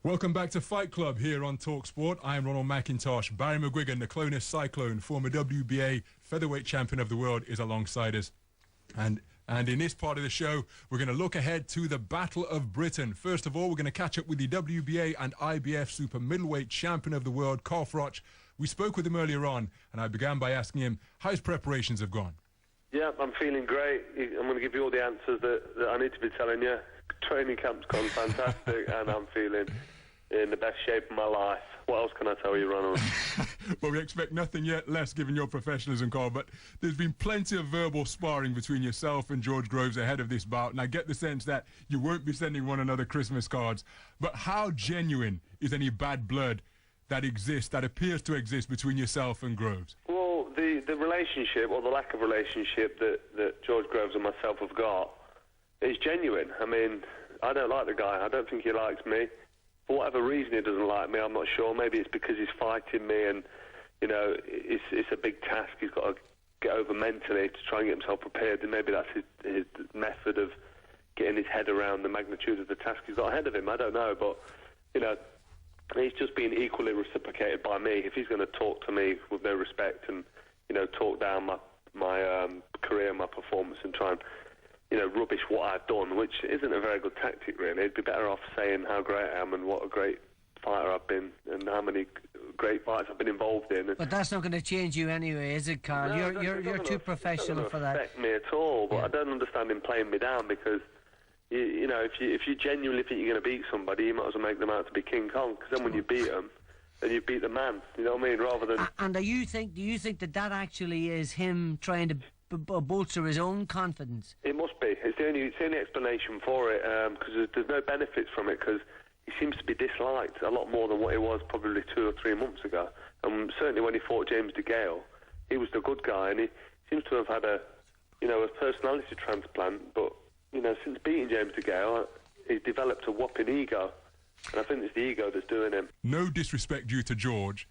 Welcome back to Fight Club here on TalkSport. I'm Ronald McIntosh. Barry McGuigan, the Clonus Cyclone, former WBA featherweight champion of the world, is alongside us. And in this part of the show, we're going to look ahead to the Battle of Britain. First of all, we're going to catch up with the WBA and IBF super-middleweight champion of the world, Carl Froch. We spoke with him earlier on, and I began by asking him how his preparations have gone. Yeah, I'm feeling great. I'm going to give you all the answers that I need to be telling you. Training camp's gone fantastic, and I'm feeling in the best shape of my life. What else can I tell you, Ronald? Well, we expect nothing yet less given your professionalism, Carl, but there's been plenty of verbal sparring between yourself and George Groves ahead of this bout, and I get the sense that you won't be sending one another Christmas cards. But how genuine is any bad blood that exists, that appears to exist between yourself and Groves? Well, the relationship, or the lack of relationship that George Groves and myself have got is genuine. I mean, I don't like the guy. I don't think he likes me. For whatever reason he doesn't like me, I'm not sure. Maybe it's because he's fighting me and, you know, it's a big task he's got to get over mentally to try and get himself prepared, and maybe that's his method of getting his head around the magnitude of the task he's got ahead of him. I don't know, but, you know, he's just being equally reciprocated by me. If he's going to talk to me with no respect and, you know, talk down my career, my performance, and try and, you know, rubbish what I've done, which isn't a very good tactic, really. It'd be better off saying how great I am and what a great fighter I've been and how many great fights I've been involved in. But that's not going to change you anyway, is it, Carl? No, you're too professional for that. It doesn't affect me at all, but yeah. I don't understand him playing me down because, you know, if you genuinely think you're going to beat somebody, you might as well make them out to be King Kong, because then when you beat them, then you beat the man, you know what I mean, rather than... And do you think that actually is him trying to bolster his own confidence? It must be. It's the only explanation for it, because there's no benefits from it, because he seems to be disliked a lot more than what he was probably 2 or 3 months ago. And certainly when he fought James DeGale, he was the good guy, and he seems to have had a personality transplant, but, you know, since beating James DeGale, he's developed a whopping ego, and I think it's the ego that's doing him. No disrespect due to George.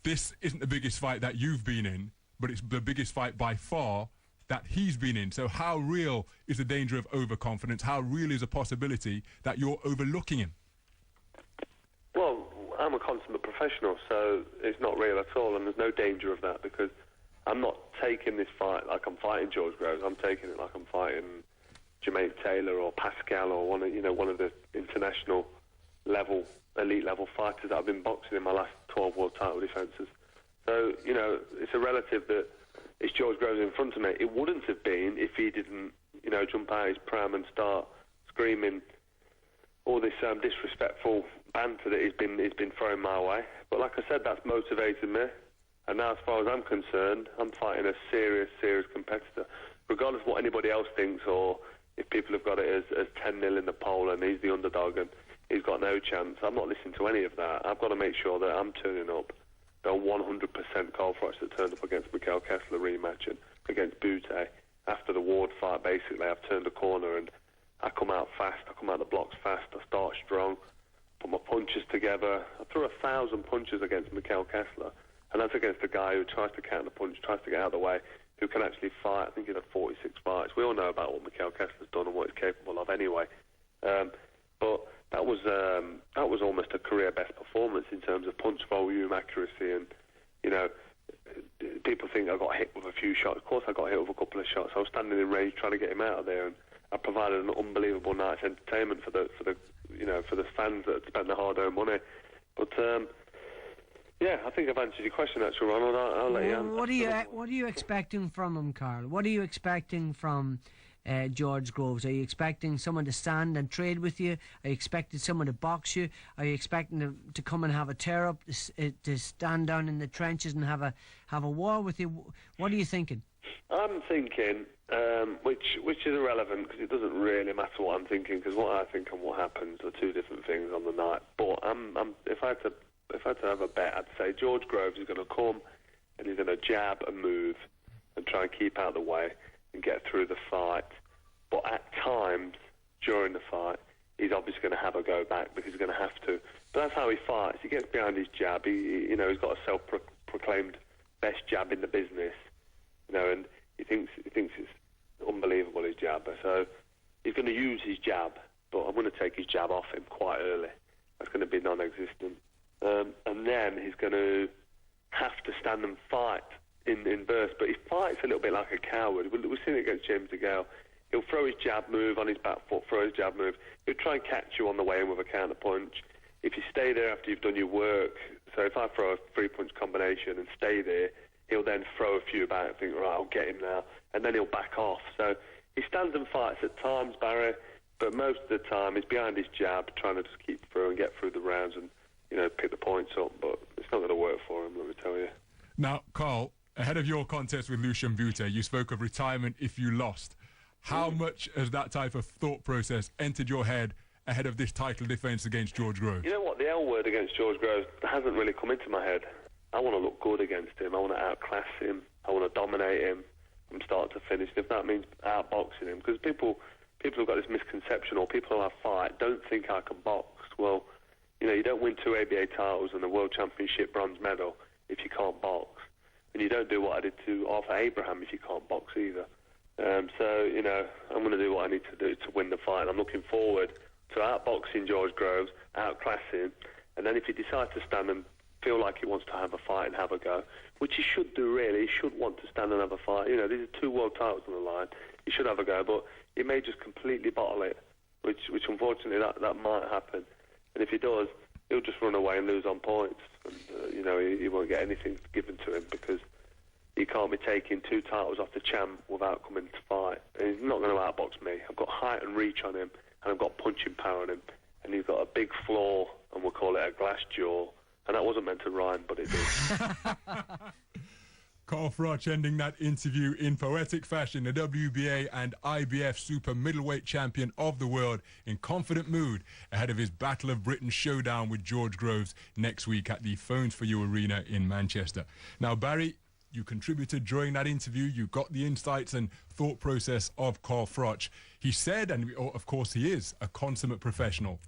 This isn't the biggest fight that you've been in, but it's the biggest fight by far that he's been in. So how real is the danger of overconfidence? How real is a possibility that you're overlooking him? Well, I'm a consummate professional, so it's not real at all, and there's no danger of that, because I'm not taking this fight like I'm fighting George Groves. I'm taking it like I'm fighting Jermaine Taylor or Pascal or one of the international level, elite level fighters that I've been boxing in my last 12 world title defences. So, you know, it's a relative that it's George Groves in front of me. It wouldn't have been if he didn't, you know, jump out his pram and start screaming all this disrespectful banter that he's been throwing my way. But like I said, that's motivated me. And now, as far as I'm concerned, I'm fighting a serious competitor. Regardless of what anybody else thinks, or if people have got it as 10-0 in the poll and he's the underdog and he's got no chance, I'm not listening to any of that. I've got to make sure that I'm turning up. The 100% Carl Froch that turned up against Mikhail Kessler rematch and against Butte. After the Ward fight, basically, I've turned a corner and I come out fast. I come out the blocks fast. I start strong, put my punches together. I threw 1,000 punches against Mikhail Kessler, and that's against a guy who tries to counter punch, tries to get out of the way, who can actually fight. I think he had 46 fights. We all know about what Mikhail Kessler's done and what he's capable of anyway. But that was almost a career best performance in terms of punch volume, accuracy, and, you know, people think I got hit with a few shots. Of course I got hit with a couple of shots. I was standing in range trying to get him out of there, and I provided an unbelievable night's entertainment for the fans that had spent their hard-earned money. But yeah, I think I've answered your question, actually, Ronald. I'll let you answer. What are you expecting from him, Carl? What are you expecting from George Groves? Are you expecting someone to stand and trade with you? Are you expecting someone to box you? Are you expecting to come and have a tear-up, to stand down in the trenches and have a war with you? What are you thinking? I'm thinking, which is irrelevant, because it doesn't really matter what I'm thinking, because what I think and what happens are two different things on the night. But if I had to have a bet, I'd say George Groves is going to come and he's going to jab and move and try and keep out of the way and get through the fight. But at times during the fight, he's obviously going to have a go back, because he's going to have to. But that's how he fights. He gets behind his jab. He's got a self-proclaimed best jab in the business, and he thinks it's unbelievable, his jab. So he's going to use his jab, but I'm going to take his jab off him quite early. That's going to be non-existent. And then he's going to have to stand and fight in bursts. But he fights a little bit like a coward. We've seen it against James DeGale. He'll throw his jab move on his back foot, throw his jab move. He'll try and catch you on the way in with a counter punch. If you stay there after you've done your work, so if I throw a three-punch combination and stay there, he'll then throw a few about and think, right, I'll get him now. And then he'll back off. So he stands and fights at times, Barry, but most of the time he's behind his jab, trying to just keep through and get through the rounds and, pick the points up. But it's not going to work for him, let me tell you. Now, Carl, ahead of your contest with Lucian Bute, you spoke of retirement if you lost. How much has that type of thought process entered your head ahead of this title defence against George Groves? You know what? The L word against George Groves hasn't really come into my head. I want to look good against him. I want to outclass him. I want to dominate him from start to finish. If that means outboxing him, because people have got this misconception, or people who I fight don't think I can box. Well, you don't win 2 ABA titles and a World Championship bronze medal if you can't box. And you don't do what I did to Arthur Abraham if you can't box either. So, I'm going to do what I need to do to win the fight. And I'm looking forward to outboxing George Groves, outclassing, and then if he decides to stand and feel like he wants to have a fight and have a go, which he should do really, he should want to stand and have a fight. These are 2 world titles on the line. He should have a go, but he may just completely bottle it, which unfortunately that might happen. And if he does, he'll just run away and lose on points. And, he won't get anything given to him because he can't be taking 2 titles off the champ without coming to fight. And he's not going to outbox me. I've got height and reach on him, and I've got punching power on him. And he's got a big flaw, and we'll call it a glass jaw. And that wasn't meant to rhyme, but it did. Carl Froch ending that interview in poetic fashion, the WBA and IBF Super-Middleweight champion of the world, in confident mood ahead of his Battle of Britain showdown with George Groves next week at the Phones for You Arena in Manchester. Now, Barry, you contributed during that interview. You got the insights and thought process of Carl Froch. He said, and of course he is, a consummate professional.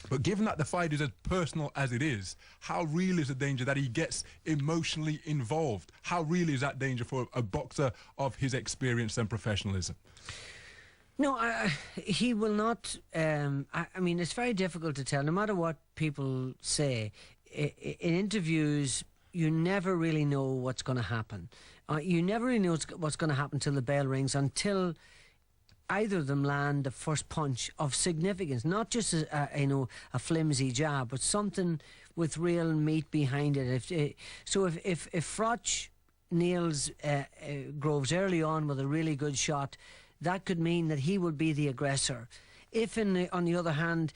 But given that the fight is as personal as it is, how real is the danger that he gets emotionally involved? How real is that danger for a boxer of his experience and professionalism? No, he will not. I mean, it's very difficult to tell. No matter what people say, in interviews, you never really know what's going to happen. You never really know what's going to happen till the bell rings, until either of them land the first punch of significance, not just a flimsy jab, but something with real meat behind it. If Froch nails Groves early on with a really good shot, that could mean that he would be the aggressor. If, on the other hand,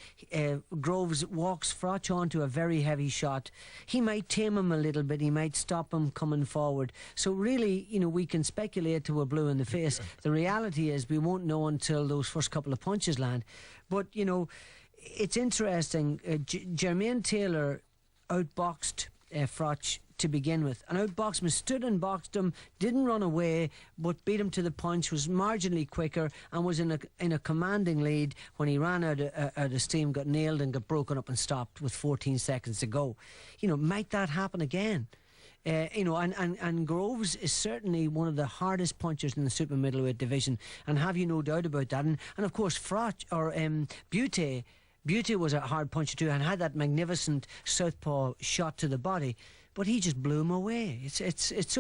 Groves walks Froch onto a very heavy shot, he might tame him a little bit, he might stop him coming forward. So really, we can speculate till we're blue in the face. The reality is we won't know until those first couple of punches land. But, it's interesting. Jermaine Taylor outboxed Froch to begin with, and outboxed him, stood and boxed him, didn't run away, but beat him to the punch, was marginally quicker, and was in a commanding lead when he ran out of steam, got nailed and got broken up and stopped with 14 seconds to go. Might that happen again? And Groves is certainly one of the hardest punchers in the super middleweight division, and have you no doubt about that. And of course, Froch or Bute was a hard puncher too, and had that magnificent southpaw shot to the body. But he just blew him away. It's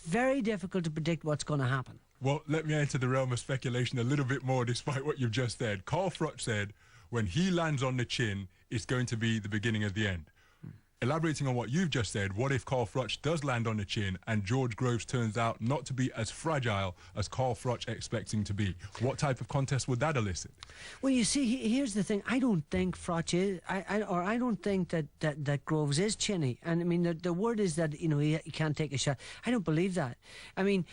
very difficult to predict what's going to happen. Well, let me enter the realm of speculation a little bit more, despite what you've just said. Carl Froch said, when he lands on the chin, it's going to be the beginning of the end. Elaborating on what you've just said, what if Carl Froch does land on the chin and George Groves turns out not to be as fragile as Carl Froch expects him to be? What type of contest would that elicit? Well, you see, here's the thing. I don't think Froch is, I don't think that Groves is chinny. And I mean, the word is that he can't take a shot. I don't believe that. I mean,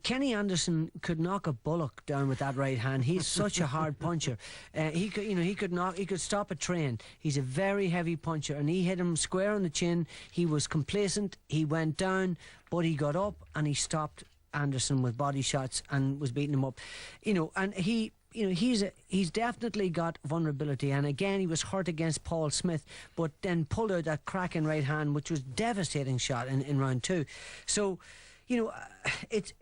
Kenny Anderson could knock a bullock down with that right hand. He's such a hard puncher. He could stop a train. He's a very heavy puncher, and he hit him square on the chin. He was complacent. He went down, but he got up and he stopped Anderson with body shots and was beating him up. And he's definitely got vulnerability. And again, he was hurt against Paul Smith, but then pulled out that cracking right hand, which was a devastating shot in round 2. So, it's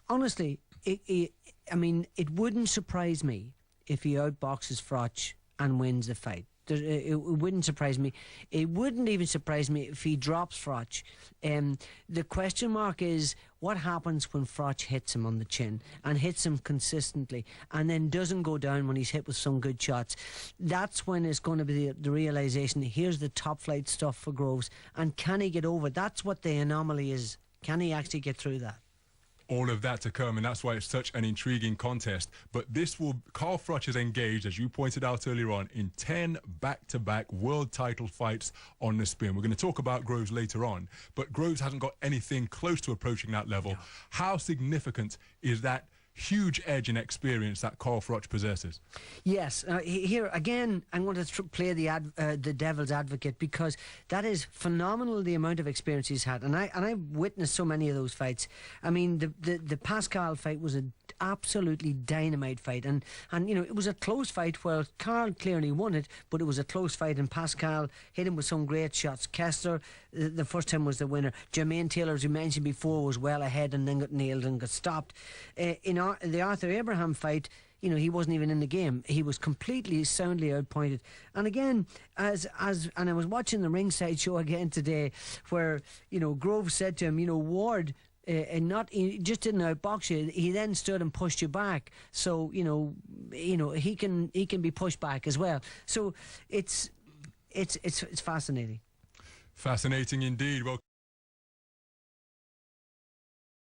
honestly, I mean, it wouldn't surprise me if he outboxes Froch and wins the fight. It wouldn't surprise me. It wouldn't even surprise me if he drops Froch. The question mark is what happens when Froch hits him on the chin and hits him consistently and then doesn't go down when he's hit with some good shots. That's when it's going to be the realisation, here's the top flight stuff for Groves, and can he get over? That's what the anomaly is. Can he actually get through that? All of that to come, and that's why it's such an intriguing contest. But Carl Froch is engaged, as you pointed out earlier on, in 10 back-to-back world title fights on the spin. We're going to talk about Groves later on, but Groves hasn't got anything close to approaching that level. No. How significant is that huge edge and experience that Carl Froch possesses? Yes, here again I'm going to play the devil's advocate, because that is phenomenal, the amount of experience he's had, and I've witnessed so many of those fights. I mean, the Pascal fight was an absolutely dynamite fight, and you know, it was a close fight. Well, Carl clearly won it, but it was a close fight, and Pascal hit him with some great shots. Kessler, the first time, was the winner. Jermaine Taylor, as you mentioned before, was well ahead and then got nailed and got stopped. In the Arthur Abraham fight, you know, he wasn't even in the game. He was completely soundly outpointed. And again, and I was watching the ringside show again today, where, you know, Groves said to him, you know, Ward, he just didn't outbox you. He then stood and pushed you back. So you know he can be pushed back as well. So it's fascinating. Fascinating indeed. Well.